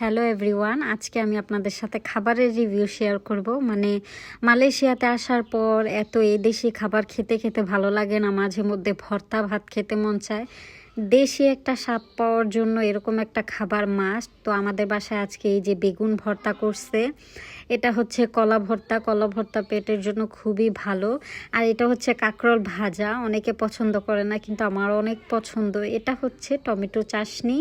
Hello everyone, আজকে আমি আপনাদের সাথে খাবারের রিভিউ শেয়ার করব। মালয়েশিয়াতে আসার পর এত দেশি খাবার খেতে খেতে ভালো লাগে না, মাঝে মধ্যে ভর্তা ভাত খেতে মন চায়। দেশি একটা স্বাদ পাওয়ার জন্য এরকম একটা খাবার মাস্ট। তো আমাদের বাসায় আজকে এই যে বেগুন ভর্তা করছে, এটা হচ্ছে কলা ভর্তা পেটের জন্য খুবই ভালো। আর এটা হচ্ছে কাঁকরোল ভাজা, অনেকে পছন্দ করে না কিন্তু আমার অনেক পছন্দ। এটা হচ্ছে টমেটো চাশনি,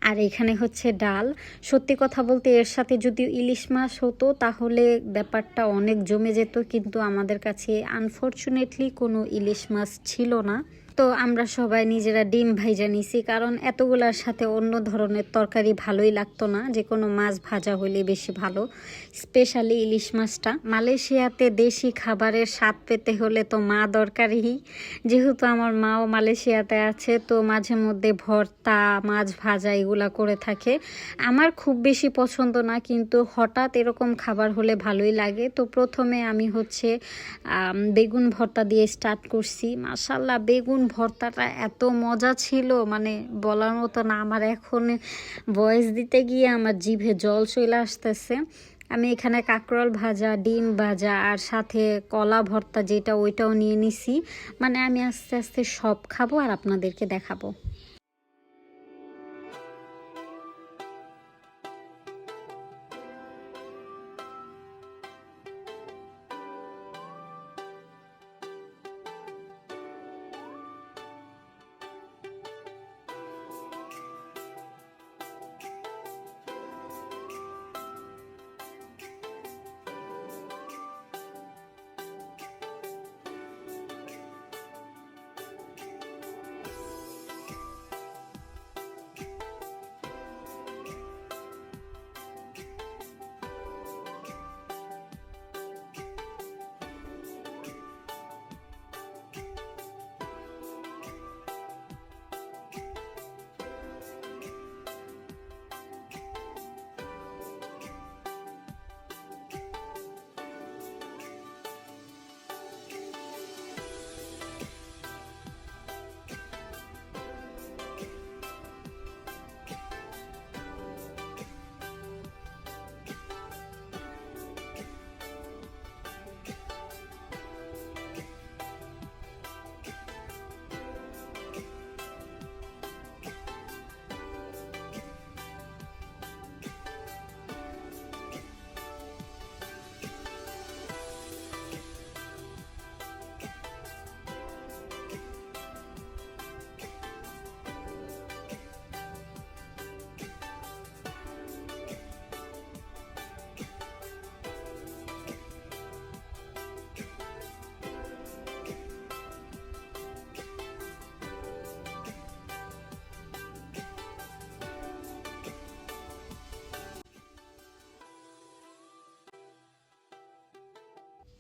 আর এখানে হচ্ছে ডাল। সত্যি কথা বলতে এর সাথে যদি ইলিশ মাছ হতো তাহলে ব্যাপারটা অনেক জমে যেত, কিন্তু আমাদের কাছে আনফরচুনেটলি কোনো ইলিশ মাছ ছিল না। তো আমরা সবাই নিজেরা ডিম ভাইজা নিছি, কারণ এতগুলার সাথে অন্য ধরনের তরকারি ভালোই লাগতো না, যে কোনো মাছ ভাজা হলে বেশি ভালো, স্পেশালি ইলিশ মাছটা। মালয়েশিয়াতে দেশি খাবারের স্বাদ পেতে হলে তো মা দরকারই, যেহেতু আমার মাও মালয়েশিয়াতে আছে, তো মাঝে মধ্যে ভর্তা মাছ ভাজা এগুলা করে থাকে। আমার খুব বেশি পছন্দ না, কিন্তু হঠাৎ এরকম খাবার হলে ভালোই লাগে। তো প্রথমে আমি হচ্ছে বেগুন ভর্তা দিয়ে স্টার্ট করছি। মাশাআল্লাহ, বেগুন ভর্তাটা এত মজা ছিল, মানে বলার মতো না। আমার এখন ভয়েস দিতে গিয়ে আমার জিভে জল চলে আসতেছে। আমি এখানে কাঁকরোল ভাজা, ডিম ভাজা আর সাথে কলা ভর্তা যেটা, ওইটাও নিয়ে নিছি। মানে আমি আস্তে আস্তে সব খাবো আর আপনাদেরকে দেখাবো।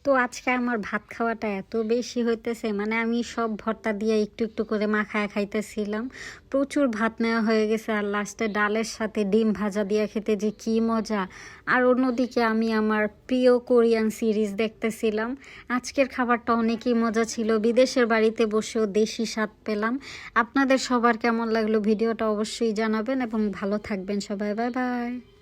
তো আজকে আমার ভাত খাওয়াটা এত বেশি হইতেছে, মানে আমি সব ভর্তা দিয়ে একটু একটু করে মাখায় খাইতেছিলাম। প্রচুর ভাত নেওয়া হয়ে গেছে, আর লাস্টে ডালের সাথে ডিম ভাজা দিয়ে খেতে যে কি মজা। আর অন্যদিকে আমি আমার প্রিয় কোরিয়ান সিরিজ দেখতেছিলাম। আজকের খাবারটা অনেকই মজা ছিল, বিদেশের বাড়িতে বসেও দেশি স্বাদ পেলাম। আপনাদের সবার কেমন লাগলো ভিডিওটা অবশ্যই জানাবেন, এবং ভালো থাকবেন সবাই। Bye bye.